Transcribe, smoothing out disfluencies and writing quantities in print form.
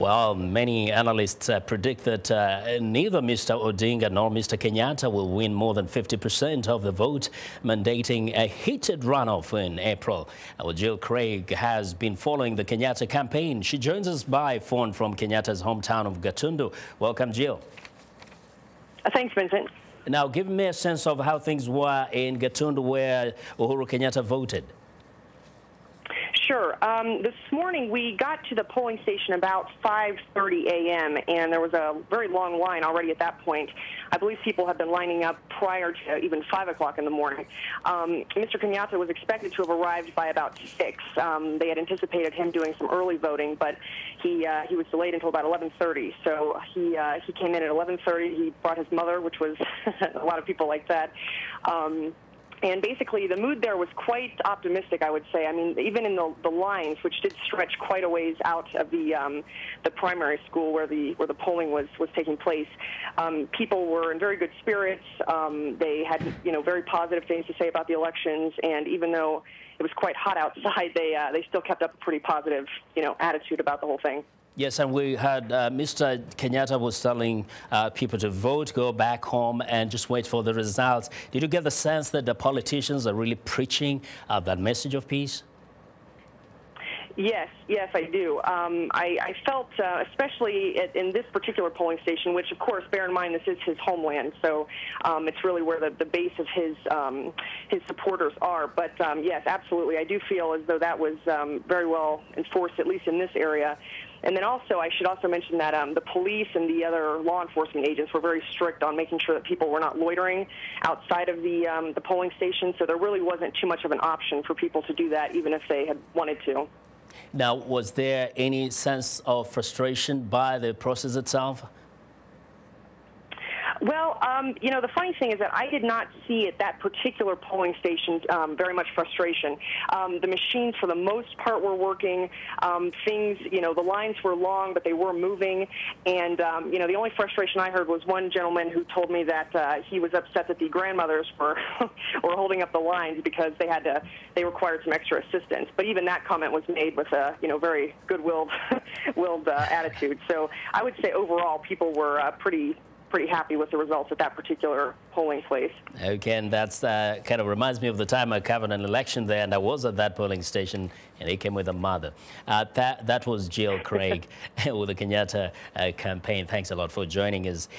Well, many analysts predict that neither Mr. Odinga nor Mr. Kenyatta will win more than 50% of the vote, mandating a heated runoff in April. Well, Jill Craig has been following the Kenyatta campaign. She joins us by phone from Kenyatta's hometown of Gatundu. Welcome, Jill. Thanks, Vincent. Now, give me a sense of how things were in Gatundu where Uhuru Kenyatta voted. Sure. This morning we got to the polling station about 5:30 a.m. and there was a very long line already at that point. I believe people had been lining up prior to even 5 o'clock in the morning. Mr. Kenyatta was expected to have arrived by about 6. They had anticipated him doing some early voting, but he was delayed until about 11:30. So he came in at 11:30. He brought his mother, which was a lot of people like that. And basically, the mood there was quite optimistic, I would say. I mean, even in the lines, which did stretch quite a ways out of the primary school where the polling was taking place, people were in very good spirits. They had very positive things to say about the elections, and even though it was quite hot outside, they still kept up a pretty positive attitude about the whole thing. Yes, and we had Mr. Kenyatta was telling people to vote, go back home, and just wait for the results. Did you get the sense that the politicians are really preaching that message of peace? Yes, I do. I felt, especially in this particular polling station, which, of course, bear in mind this is his homeland, so it's really where the base of his supporters are. But yes, absolutely, I do feel as though that was very well enforced, at least in this area. And then also, I should also mention that the police and the other law enforcement agents were very strict on making sure that people were not loitering outside of the polling station. So there really wasn't too much of an option for people to do that, even if they had wanted to. Now, was there any sense of frustration by the process itself? Well, the funny thing is that I did not see at that particular polling station very much frustration. The machines, for the most part, were working. The lines were long, but they were moving. And, the only frustration I heard was one gentleman who told me that he was upset that the grandmothers were were holding up the lines because they required some extra assistance. But even that comment was made with a, very good-willed attitude. So I would say overall people were pretty happy with the results at that particular polling place. Okay, and that's kind of reminds me of the time I covered an election there, and I was at that polling station, and he came with a mother. That was Jill Craig with the Kenyatta campaign. Thanks a lot for joining us.